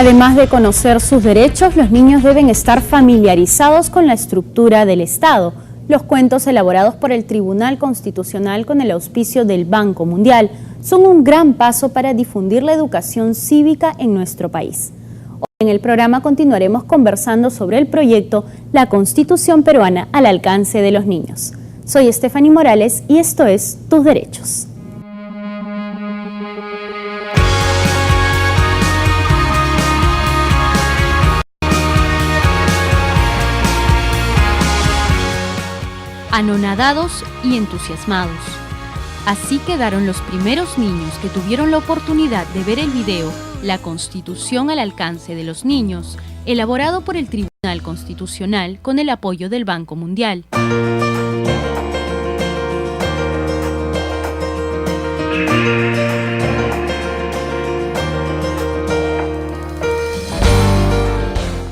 Además de conocer sus derechos, los niños deben estar familiarizados con la estructura del Estado. Los cuentos elaborados por el Tribunal Constitucional con el auspicio del Banco Mundial son un gran paso para difundir la educación cívica en nuestro país. Hoy en el programa continuaremos conversando sobre el proyecto La Constitución Peruana al alcance de los niños. Soy Estefany Morales y esto es Tus Derechos. Anonadados y entusiasmados. Así quedaron los primeros niños que tuvieron la oportunidad de ver el video La Constitución al alcance de los niños, elaborado por el Tribunal Constitucional con el apoyo del Banco Mundial.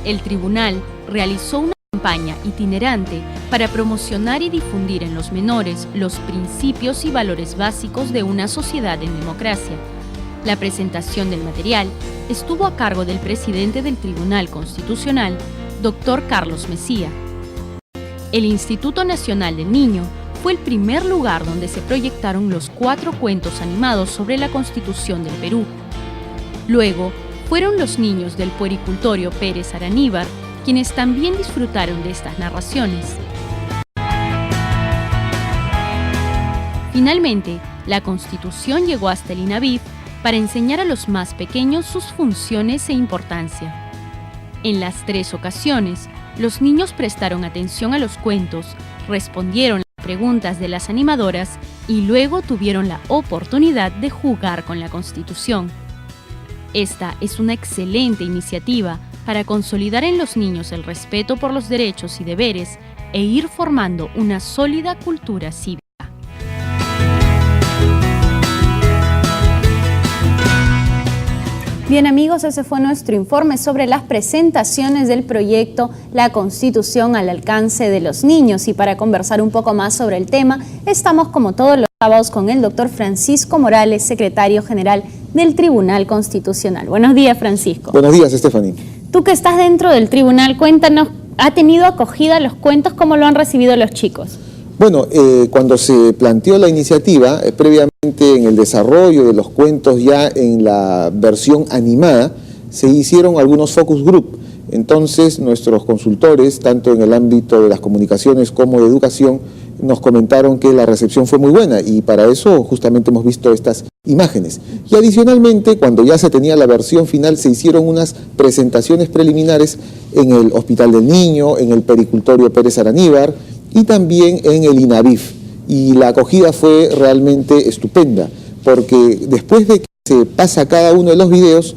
El tribunal realizó una campaña itinerante para promocionar y difundir en los menores los principios y valores básicos de una sociedad en democracia. La presentación del material estuvo a cargo del presidente del Tribunal Constitucional, Dr. Carlos Messía. El Instituto Nacional del Niño fue el primer lugar donde se proyectaron los 4 cuentos animados sobre la Constitución del Perú. Luego, fueron los niños del Puericultorio Pérez Araníbar quienes también disfrutaron de estas narraciones. Finalmente, la Constitución llegó hasta el INAVIF para enseñar a los más pequeños sus funciones e importancia. En las 3 ocasiones, los niños prestaron atención a los cuentos, respondieron las preguntas de las animadoras y luego tuvieron la oportunidad de jugar con la Constitución. Esta es una excelente iniciativa para consolidar en los niños el respeto por los derechos y deberes e ir formando una sólida cultura cívica. Bien amigos, ese fue nuestro informe sobre las presentaciones del proyecto La Constitución al alcance de los niños. Y para conversar un poco más sobre el tema, estamos como todos los sábados con el doctor Francisco Morales, secretario general del Tribunal Constitucional. Buenos días, Francisco. Buenos días, Estefany. Tú que estás dentro del tribunal, cuéntanos, ¿ha tenido acogida los cuentos? ¿Cómo lo han recibido los chicos? Bueno, cuando se planteó la iniciativa, previamente en el desarrollo de los cuentos ya en la versión animada, se hicieron algunos focus group. Entonces, nuestros consultores, tanto en el ámbito de las comunicaciones como de educación, nos comentaron que la recepción fue muy buena y para eso justamente hemos visto estas imágenes. Y adicionalmente, cuando ya se tenía la versión final, se hicieron unas presentaciones preliminares en el Hospital del Niño, en el Puericultorio Pérez Araníbar y también en el INAVIF. Y la acogida fue realmente estupenda, porque después de que se pasa cada uno de los videos,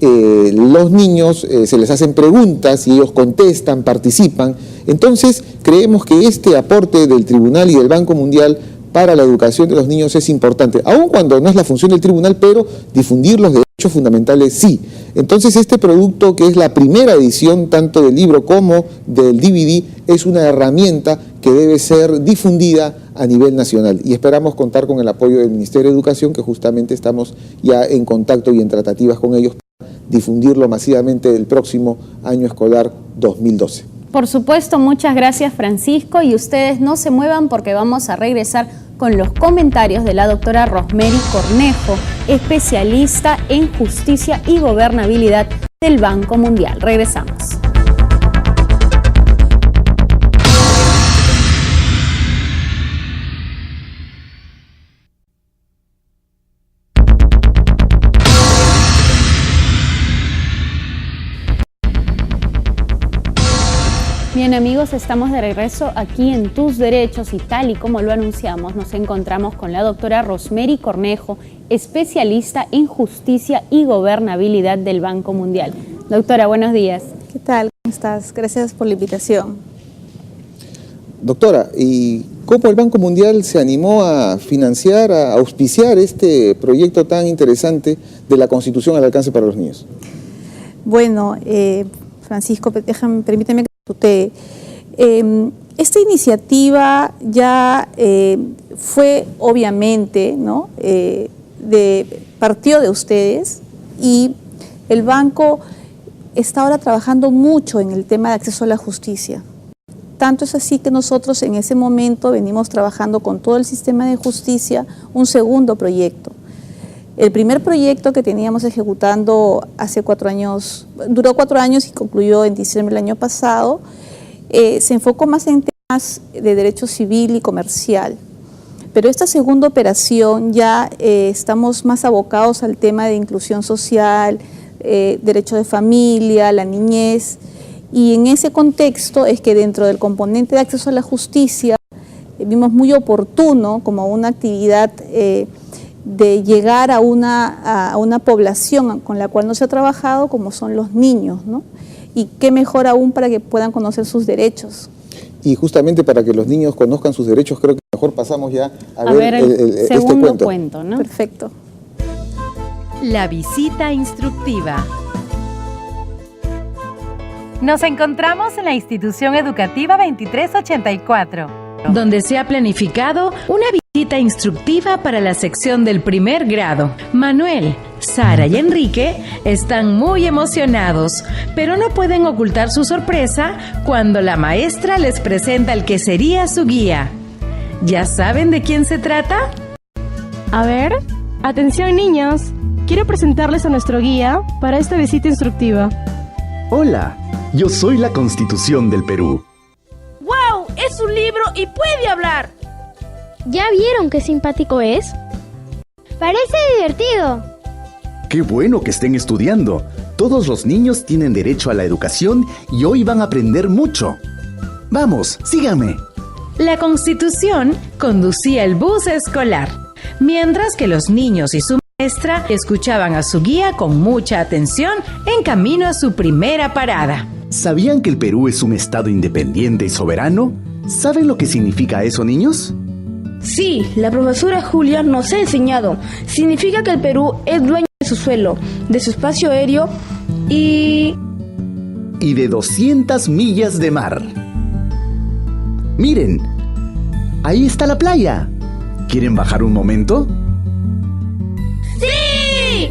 los niños se les hacen preguntas y ellos contestan, participan. Entonces creemos que este aporte del Tribunal y del Banco Mundial para la educación de los niños es importante, aun cuando no es la función del Tribunal, pero difundir los derechos fundamentales sí. Entonces este producto, que es la primera edición tanto del libro como del DVD, es una herramienta que debe ser difundida a nivel nacional y esperamos contar con el apoyo del Ministerio de Educación, que justamente estamos ya en contacto y en tratativas con ellos para difundirlo masivamente el próximo año escolar 2012. Por supuesto, muchas gracias, Francisco, y ustedes no se muevan porque vamos a regresar con los comentarios de la doctora Rosemary Cornejo, especialista en justicia y gobernabilidad del Banco Mundial. Regresamos. Bien amigos, estamos de regreso aquí en Tus Derechos y tal y como lo anunciamos, nos encontramos con la doctora Rosemary Cornejo, especialista en justicia y gobernabilidad del Banco Mundial. Doctora, buenos días. ¿Qué tal? ¿Cómo estás? Gracias por la invitación. Doctora, ¿y cómo el Banco Mundial se animó a financiar, a auspiciar este proyecto tan interesante de la Constitución al alcance para los niños? Bueno, Francisco, permíteme que tutee. Esta iniciativa ya fue obviamente, ¿no? Partió de ustedes y el banco está ahora trabajando mucho en el tema de acceso a la justicia. Tanto es así que nosotros en ese momento venimos trabajando con todo el sistema de justicia un segundo proyecto. El primer proyecto que teníamos ejecutando hace 4 años, duró 4 años y concluyó en diciembre del año pasado, se enfocó más en temas de derecho civil y comercial. Pero esta segunda operación ya estamos más abocados al tema de inclusión social, derecho de familia, la niñez, y en ese contexto es que dentro del componente de acceso a la justicia vimos muy oportuno como una actividad de llegar a una población con la cual no se ha trabajado, como son los niños, ¿no? Y qué mejor aún para que puedan conocer sus derechos. Y justamente para que los niños conozcan sus derechos, creo que mejor pasamos ya a ver el segundo este cuento, ¿no? Perfecto. La visita instructiva. Nos encontramos en la institución educativa 2384, donde se ha planificado una visita instructiva para la sección del primer grado. Manuel, Sara y Enrique están muy emocionados, pero no pueden ocultar su sorpresa cuando la maestra les presenta el que sería su guía. ¿Ya saben de quién se trata? A ver, atención niños, quiero presentarles a nuestro guía para esta visita instructiva. Hola, yo soy la Constitución del Perú. ¡Wow! ¡Es un libro y puede hablar! ¿Ya vieron qué simpático es? Parece divertido. ¡Qué bueno que estén estudiando! Todos los niños tienen derecho a la educación y hoy van a aprender mucho. ¡Vamos, síganme! La Constitución conducía el bus escolar, mientras que los niños y su maestra escuchaban a su guía con mucha atención en camino a su primera parada. ¿Sabían que el Perú es un estado independiente y soberano? ¿Saben lo que significa eso, niños? Sí, la profesora Julia nos ha enseñado. Significa que el Perú es dueño de su suelo, de su espacio aéreo y de 200 millas de mar. Miren, ahí está la playa. ¿Quieren bajar un momento? ¡sí!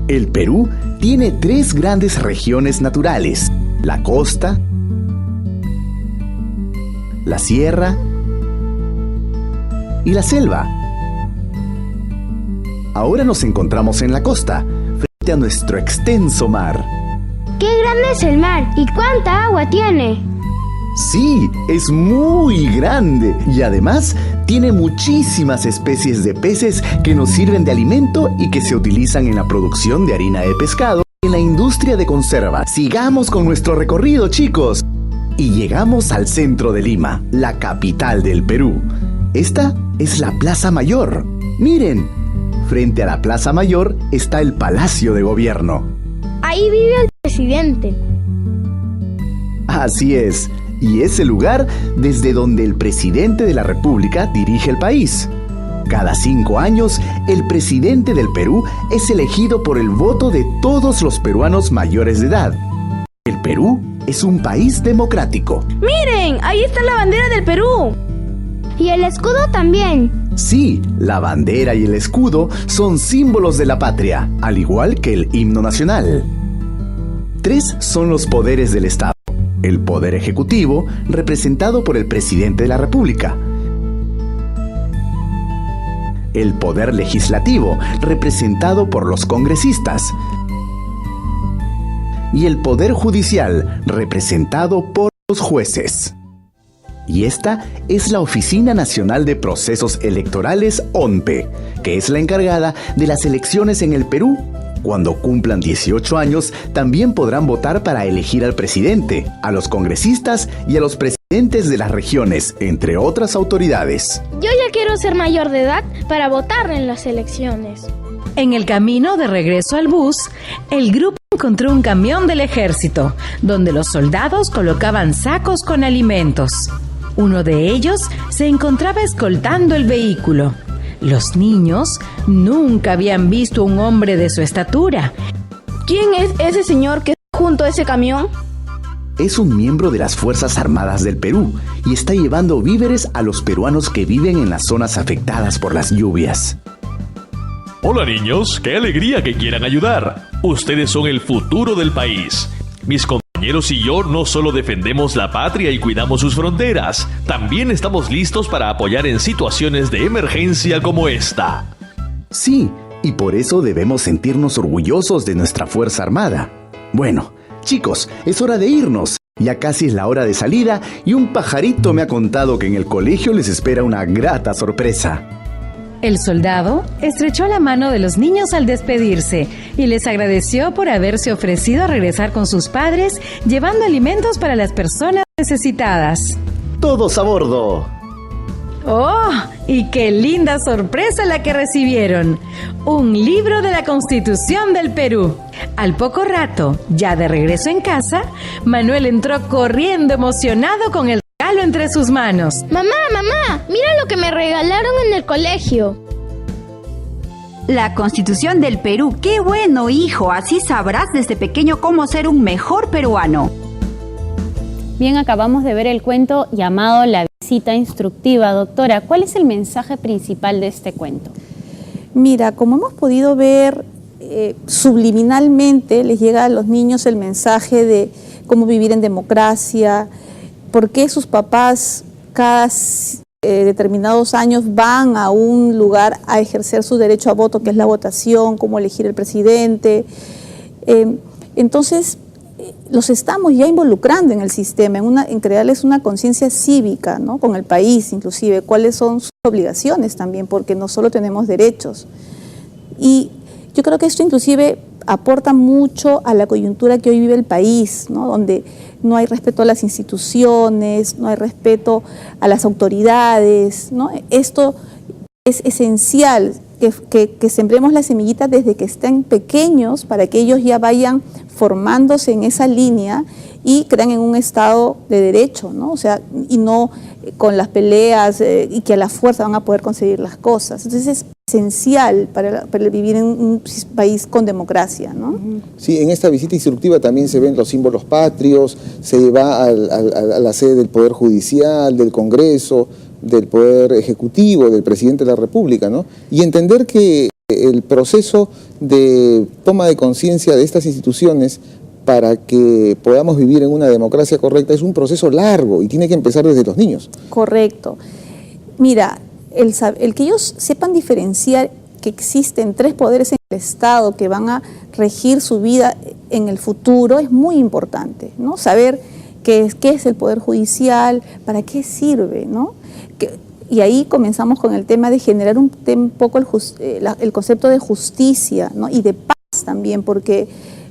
El Perú tiene 3 grandes regiones naturales: la costa, la sierra y la selva. Ahora nos encontramos en la costa, frente a nuestro extenso mar. ¡Qué grande es el mar! ¿Y cuánta agua tiene? Sí, es muy grande y además tiene muchísimas especies de peces que nos sirven de alimento y que se utilizan en la producción de harina de pescado y en la industria de conserva. Sigamos con nuestro recorrido, chicos. Y llegamos al centro de Lima, la capital del Perú. Esta es la Plaza Mayor. Miren, frente a la Plaza Mayor está el Palacio de Gobierno. Ahí vive el presidente. Así es. Y es el lugar desde donde el presidente de la República dirige el país. Cada 5 años, el presidente del Perú es elegido por el voto de todos los peruanos mayores de edad. El Perú es un país democrático. ¡Miren! Ahí está la bandera del Perú. Y el escudo también. Sí, la bandera y el escudo son símbolos de la patria, al igual que el himno nacional. 3 son los poderes del Estado. El Poder Ejecutivo, representado por el Presidente de la República. El Poder Legislativo, representado por los congresistas. Y el Poder Judicial, representado por los jueces. Y esta es la Oficina Nacional de Procesos Electorales, ONPE, que es la encargada de las elecciones en el Perú. Cuando cumplan 18 años, también podrán votar para elegir al presidente, a los congresistas y a los presidentes de las regiones, entre otras autoridades. Yo ya quiero ser mayor de edad para votar en las elecciones. En el camino de regreso al bus, el grupo encontró un camión del ejército, donde los soldados colocaban sacos con alimentos. Uno de ellos se encontraba escoltando el vehículo. Los niños nunca habían visto a un hombre de su estatura. ¿Quién es ese señor que está junto a ese camión? Es un miembro de las Fuerzas Armadas del Perú y está llevando víveres a los peruanos que viven en las zonas afectadas por las lluvias. Hola niños, qué alegría que quieran ayudar. Ustedes son el futuro del país. Mis compañeros y yo no solo defendemos la patria y cuidamos sus fronteras, también estamos listos para apoyar en situaciones de emergencia como esta. Sí, y por eso debemos sentirnos orgullosos de nuestra Fuerza Armada. Bueno, chicos, es hora de irnos. Ya casi es la hora de salida y un pajarito me ha contado que en el colegio les espera una grata sorpresa. El soldado estrechó la mano de los niños al despedirse y les agradeció por haberse ofrecido a regresar con sus padres llevando alimentos para las personas necesitadas. ¡Todos a bordo! ¡Oh! ¡Y qué linda sorpresa la que recibieron! Un libro de la Constitución del Perú. Al poco rato, ya de regreso en casa, Manuel entró corriendo emocionado con el regalo entre sus manos. Mamá, mira lo que me regalaron en el colegio. La Constitución del Perú. ¡Qué bueno, hijo! Así sabrás desde pequeño cómo ser un mejor peruano. Bien, acabamos de ver el cuento llamado La visita instructiva. Doctora, ¿cuál es el mensaje principal de este cuento? Mira, como hemos podido ver, subliminalmente les llega a los niños el mensaje de cómo vivir en democracia, por qué sus papás cada determinados años van a un lugar a ejercer su derecho a voto, que es la votación, cómo elegir el presidente. Entonces, los estamos ya involucrando en el sistema, en crearles una conciencia cívica, ¿no? Con el país, inclusive, cuáles son sus obligaciones también, porque no solo tenemos derechos. Y yo creo que esto inclusive aporta mucho a la coyuntura que hoy vive el país, ¿no? Donde no hay respeto a las instituciones, no hay respeto a las autoridades, ¿no? Esto es esencial, que sembremos la semillita desde que estén pequeños para que ellos ya vayan formándose en esa línea y crean en un estado de derecho, ¿no? O sea, y no con las peleas y que a la fuerza van a poder conseguir las cosas. Entonces es esencial para vivir en un país con democracia, ¿no? Sí, en esta visita instructiva también se ven los símbolos patrios, se va a la sede del Poder Judicial, del Congreso, del Poder Ejecutivo, del Presidente de la República, ¿no? Y entender que el proceso de toma de conciencia de estas instituciones para que podamos vivir en una democracia correcta es un proceso largo y tiene que empezar desde los niños. Correcto. Mira, el que ellos sepan diferenciar que existen 3 poderes en el Estado que van a regir su vida en el futuro es muy importante, ¿no? Saber qué es el Poder Judicial, para qué sirve, ¿no? Y ahí comenzamos con el tema de generar un poco el concepto de justicia, ¿no? Y de paz también, porque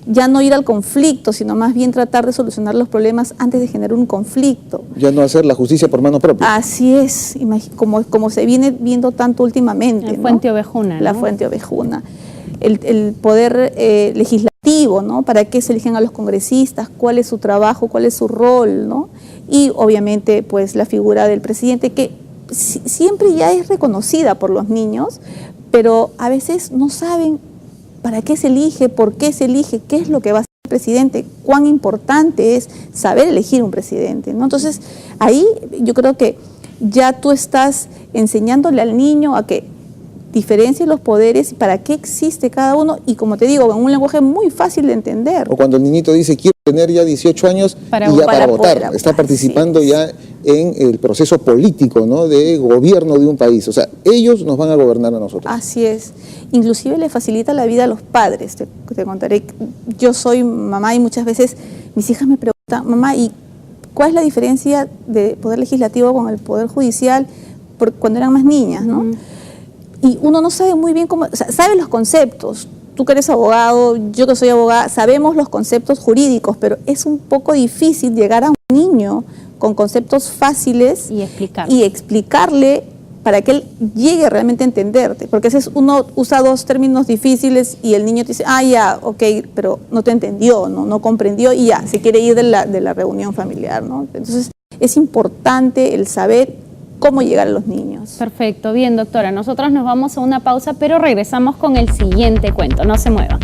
ya no ir al conflicto, sino más bien tratar de solucionar los problemas antes de generar un conflicto. Ya no hacer la justicia por mano propia. Así es, como se viene viendo tanto últimamente. La Fuente Ovejuna, ¿no? La Fuente Ovejuna. El poder legislativo, ¿no? ¿Para qué se eligen a los congresistas? ¿Cuál es su trabajo? ¿Cuál es su rol? ¿No? Y obviamente pues la figura del presidente, que siempre ya es reconocida por los niños, pero a veces no saben para qué se elige, por qué se elige, qué es lo que va a hacer el presidente, cuán importante es saber elegir un presidente, ¿no? Entonces ahí yo creo que ya tú estás enseñándole al niño a que diferencie los poderes, para qué existe cada uno, y como te digo, en un lenguaje muy fácil de entender. O cuando el niñito dice, quiero tener ya 18 años para votar, está participando ya en el proceso político, ¿no? De gobierno de un país. O sea, ellos nos van a gobernar a nosotros. Así es. Inclusive le facilita la vida a los padres. Te contaré, yo soy mamá y muchas veces mis hijas me preguntan, mamá, ¿y cuál es la diferencia de poder legislativo con el poder judicial cuando eran más niñas, ¿no? Y uno no sabe muy bien cómo, o sea, sabe los conceptos. Tú que eres abogado, yo que soy abogada, sabemos los conceptos jurídicos, pero es un poco difícil llegar a un niño con conceptos fáciles y explicarle para que él llegue realmente a entenderte. Porque a veces uno usa 2 términos difíciles y el niño te dice, ya, ok, pero no te entendió, no comprendió y ya, se quiere ir de la reunión familiar, ¿no? Entonces es importante el saber cómo llegar a los niños. Perfecto, bien, doctora. Nosotros nos vamos a una pausa, pero regresamos con el siguiente cuento. No se muevan.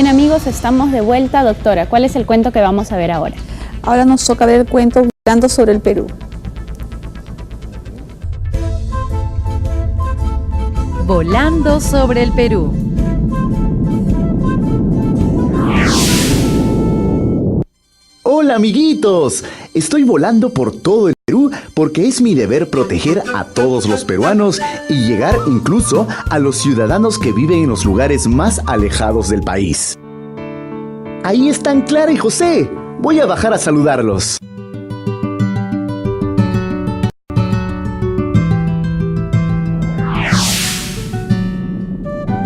Bien amigos, estamos de vuelta. Doctora, ¿cuál es el cuento que vamos a ver ahora? Ahora nos toca ver el cuento Volando sobre el Perú. Volando sobre el Perú. Hola amiguitos, estoy volando por todo el Perú porque es mi deber proteger a todos los peruanos y llegar incluso a los ciudadanos que viven en los lugares más alejados del país. Ahí están Clara y José, voy a bajar a saludarlos.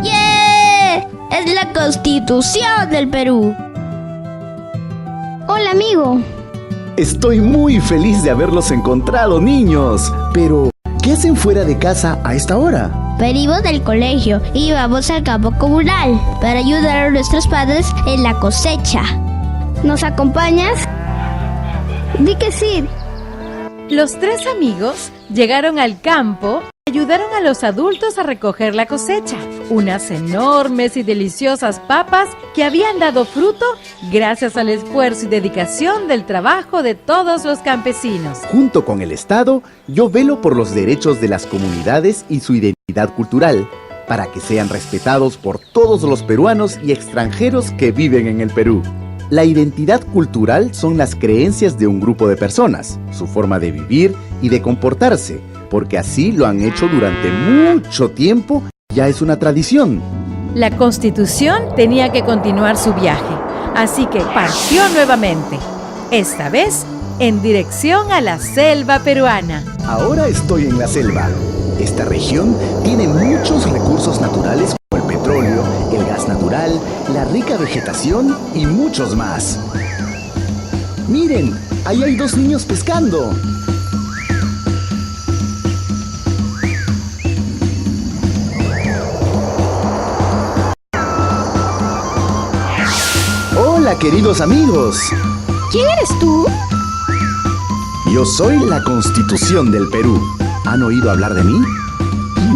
¡Yeah! Es la Constitución del Perú. Hola, amigo. Estoy muy feliz de haberlos encontrado, niños. Pero, ¿qué hacen fuera de casa a esta hora? Venimos del colegio y vamos al campo comunal para ayudar a nuestros padres en la cosecha. ¿Nos acompañas? Di que sí. Los tres amigos llegaron al campo y ayudaron a los adultos a recoger la cosecha. Unas enormes y deliciosas papas que habían dado fruto gracias al esfuerzo y dedicación del trabajo de todos los campesinos. Junto con el Estado, yo velo por los derechos de las comunidades y su identidad cultural, para que sean respetados por todos los peruanos y extranjeros que viven en el Perú. La identidad cultural son las creencias de un grupo de personas, su forma de vivir y de comportarse, porque así lo han hecho durante mucho tiempo, ya es una tradición. La Constitución tenía que continuar su viaje, así que partió nuevamente, esta vez en dirección a la selva peruana. Ahora estoy en la selva. Esta región tiene muchos recursos naturales como el petróleo, el gas natural, la rica vegetación y muchos más. Miren, ahí hay dos niños pescando. Hola, queridos amigos. ¿Quién eres tú? Yo soy la Constitución del Perú. ¿Han oído hablar de mí?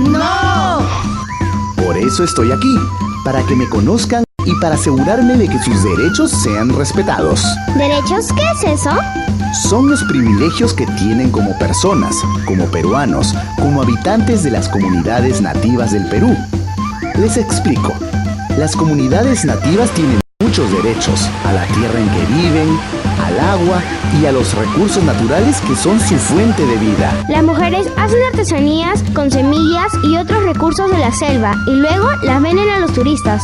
¡No! Por eso estoy aquí, para que me conozcan y para asegurarme de que sus derechos sean respetados. ¿Derechos? ¿Qué es eso? Son los privilegios que tienen como personas, como peruanos, como habitantes de las comunidades nativas del Perú. Les explico. Las comunidades nativas tienen muchos derechos a la tierra en que viven, al agua y a los recursos naturales que son su fuente de vida. Las mujeres hacen artesanías con semillas y otros recursos de la selva y luego las venden a los turistas.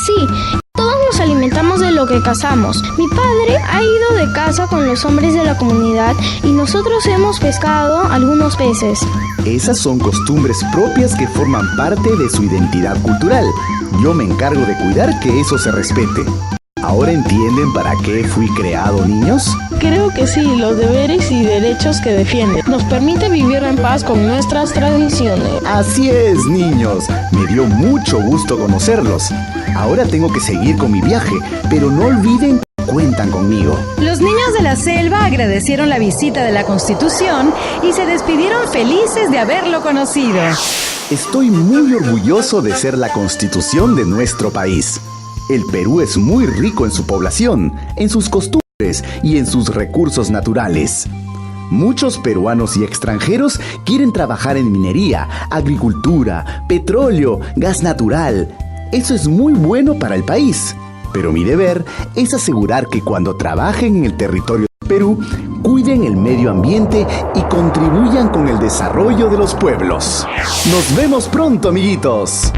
Sí, todos nos alimentamos de lo que cazamos. Mi padre ha ido de caza con los hombres de la comunidad y nosotros hemos pescado algunos peces. Esas son costumbres propias que forman parte de su identidad cultural. Yo me encargo de cuidar que eso se respete. ¿Ahora entienden para qué fui creado, niños? Creo que sí, los deberes y derechos que defiende. Nos permite vivir en paz con nuestras tradiciones. Así es, niños. Me dio mucho gusto conocerlos. Ahora tengo que seguir con mi viaje, pero no olviden que cuentan conmigo. Los niños de la selva agradecieron la visita de la Constitución y se despidieron felices de haberlo conocido. Estoy muy orgulloso de ser la Constitución de nuestro país. El Perú es muy rico en su población, en sus costumbres y en sus recursos naturales. Muchos peruanos y extranjeros quieren trabajar en minería, agricultura, petróleo, gas natural. Eso es muy bueno para el país. Pero mi deber es asegurar que cuando trabajen en el territorio del Perú, cuiden el medio ambiente y contribuyan con el desarrollo de los pueblos. Nos vemos pronto, amiguitos.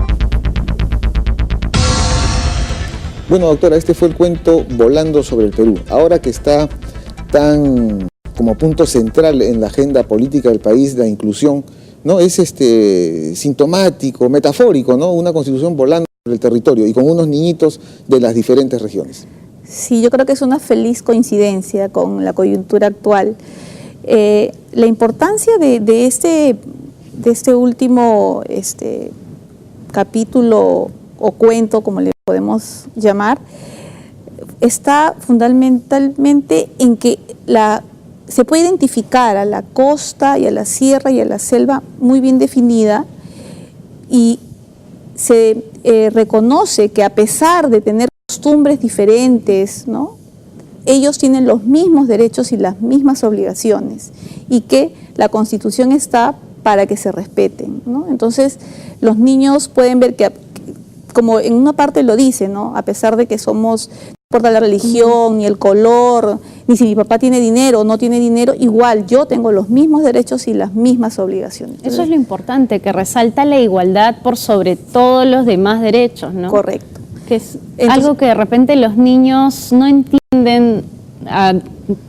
Bueno, doctora, este fue el cuento Volando sobre el Perú. Ahora que está tan como punto central en la agenda política del país, la inclusión, ¿no? Es sintomático, metafórico, ¿no? Una constitución volando sobre el territorio y con unos niñitos de las diferentes regiones. Sí, yo creo que es una feliz coincidencia con la coyuntura actual. La importancia de este último capítulo o cuento, como le podemos llamar, está fundamentalmente en que se puede identificar a la costa y a la sierra y a la selva muy bien definida y se reconoce que a pesar de tener costumbres diferentes, ¿no?, ellos tienen los mismos derechos y las mismas obligaciones, y que la Constitución está para que se respeten, ¿no? Entonces, los niños pueden ver que, como en una parte lo dice, ¿no?, a pesar de que somos, no importa la religión, ni el color, ni si mi papá tiene dinero o no tiene dinero, igual yo tengo los mismos derechos y las mismas obligaciones. Entonces, eso es lo importante, que resalta la igualdad por sobre todos los demás derechos, ¿no? Correcto. Que es algo que de repente los niños no entienden a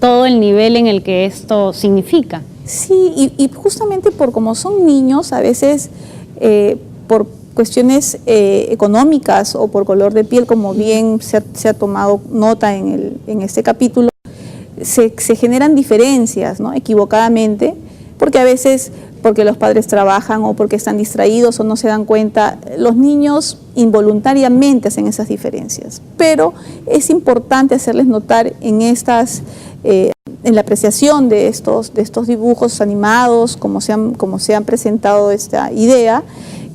todo el nivel en el que esto significa. Sí, y justamente por como son niños, a veces por cuestiones económicas o por color de piel, como bien se ha tomado nota en este capítulo, se generan diferencias, ¿no?, equivocadamente, porque a veces, porque los padres trabajan o porque están distraídos o no se dan cuenta, los niños involuntariamente hacen esas diferencias. Pero es importante hacerles notar en la apreciación de estos dibujos animados, como se han presentado esta idea,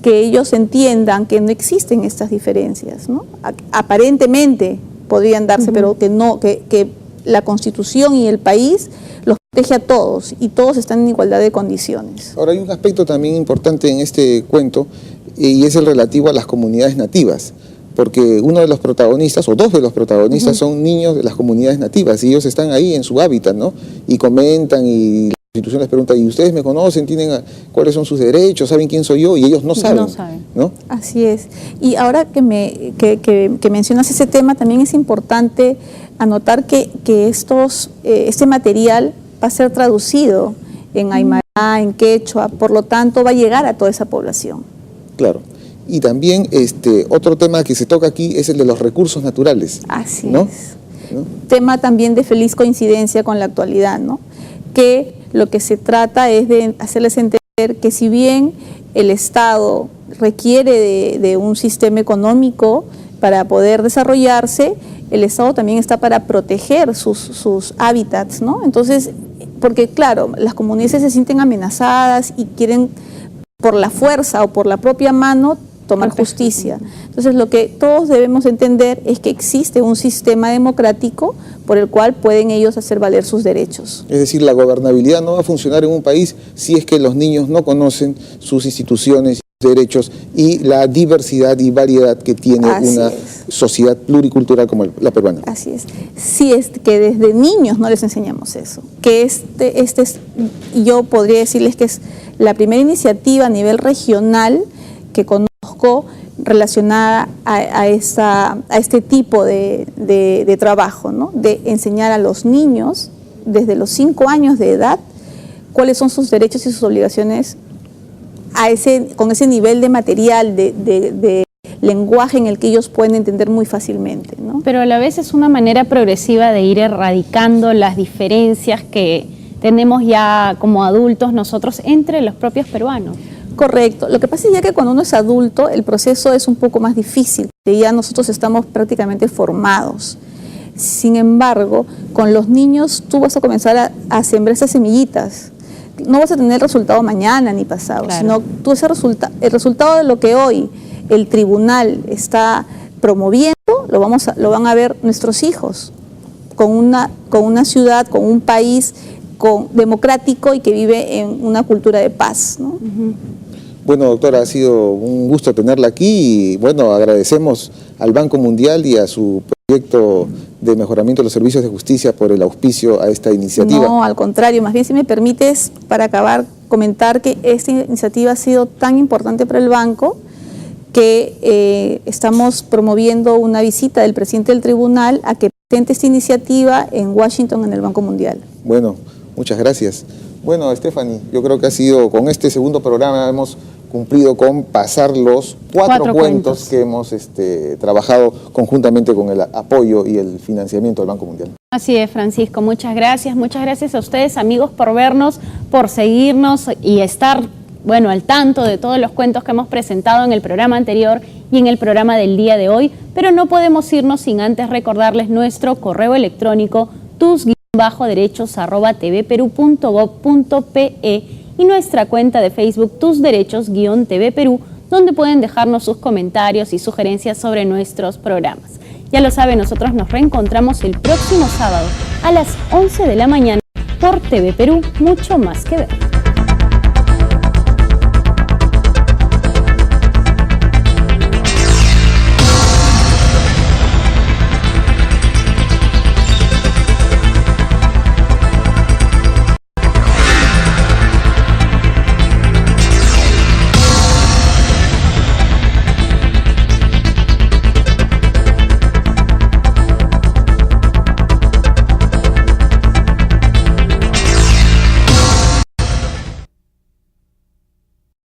que ellos entiendan que no existen estas diferencias, ¿no? Aparentemente podrían darse, pero que no, que la Constitución y el país los protege a todos y todos están en igualdad de condiciones. Ahora, hay un aspecto también importante en este cuento, y es el relativo a las comunidades nativas, porque uno de los protagonistas, o dos de los protagonistas, son niños de las comunidades nativas, y ellos están ahí en su hábitat, ¿no?, y comentan, y la Constitución les pregunta, ¿y ustedes me conocen? ¿Cuáles son sus derechos? ¿Saben quién soy yo? Y ellos no saben. No saben. ¿No? Así es. Y ahora que mencionas ese tema, también es importante anotar que este material va a ser traducido en aymara, en quechua, por lo tanto va a llegar a toda esa población. Claro. Y también otro tema que se toca aquí es el de los recursos naturales. Así es. ¿No? Tema también de feliz coincidencia con la actualidad, ¿no?, que lo que se trata es de hacerles entender que si bien el Estado requiere de un sistema económico para poder desarrollarse, el Estado también está para proteger sus hábitats, ¿no? Entonces, porque claro, las comunidades se sienten amenazadas y quieren por la fuerza o por la propia mano tomar justicia. Entonces, lo que todos debemos entender es que existe un sistema democrático por el cual pueden ellos hacer valer sus derechos. Es decir, la gobernabilidad no va a funcionar en un país si es que los niños no conocen sus instituciones, sus derechos y la diversidad y variedad que tiene una sociedad pluricultural como la peruana. Así es. Sí, es que desde niños no les enseñamos eso. Que yo podría decirles que es la primera iniciativa a nivel regional que conozco relacionada a este tipo de trabajo, ¿no?, de enseñar a los niños desde los 5 años de edad cuáles son sus derechos y sus obligaciones con ese nivel de material, de lenguaje en el que ellos pueden entender muy fácilmente, ¿no? Pero a la vez es una manera progresiva de ir erradicando las diferencias que tenemos ya como adultos nosotros entre los propios peruanos. Correcto. Lo que pasa es ya que cuando uno es adulto el proceso es un poco más difícil, que ya nosotros estamos prácticamente formados. Sin embargo, con los niños tú vas a comenzar a sembrar esas semillitas. No vas a tener el resultado mañana ni pasado, sino tú el resultado de lo que hoy el tribunal está promoviendo, lo van a ver nuestros hijos, con una ciudad, con un país democrático y que vive en una cultura de paz, ¿no? Bueno, doctora, ha sido un gusto tenerla aquí y bueno, agradecemos al Banco Mundial y a su proyecto de mejoramiento de los servicios de justicia por el auspicio a esta iniciativa. No, al contrario, más bien si me permites, para acabar, comentar que esta iniciativa ha sido tan importante para el banco que estamos promoviendo una visita del presidente del tribunal a que presente esta iniciativa en Washington en el Banco Mundial. Bueno, muchas gracias. Bueno, Stephanie, yo creo que ha sido, con este segundo programa hemos cumplido con pasar los cuatro cuentos que hemos trabajado conjuntamente con el apoyo y el financiamiento del Banco Mundial. Así es, Francisco, muchas gracias a ustedes, amigos, por vernos, por seguirnos y estar, bueno, al tanto de todos los cuentos que hemos presentado en el programa anterior y en el programa del día de hoy, pero no podemos irnos sin antes recordarles nuestro correo electrónico tus-derechos@tvperú.gov.pe y nuestra cuenta de Facebook Tus Derechos-TV Perú, donde pueden dejarnos sus comentarios y sugerencias sobre nuestros programas. Ya lo saben, nosotros nos reencontramos el próximo sábado a las 11 de la mañana por TV Perú, mucho más que ver.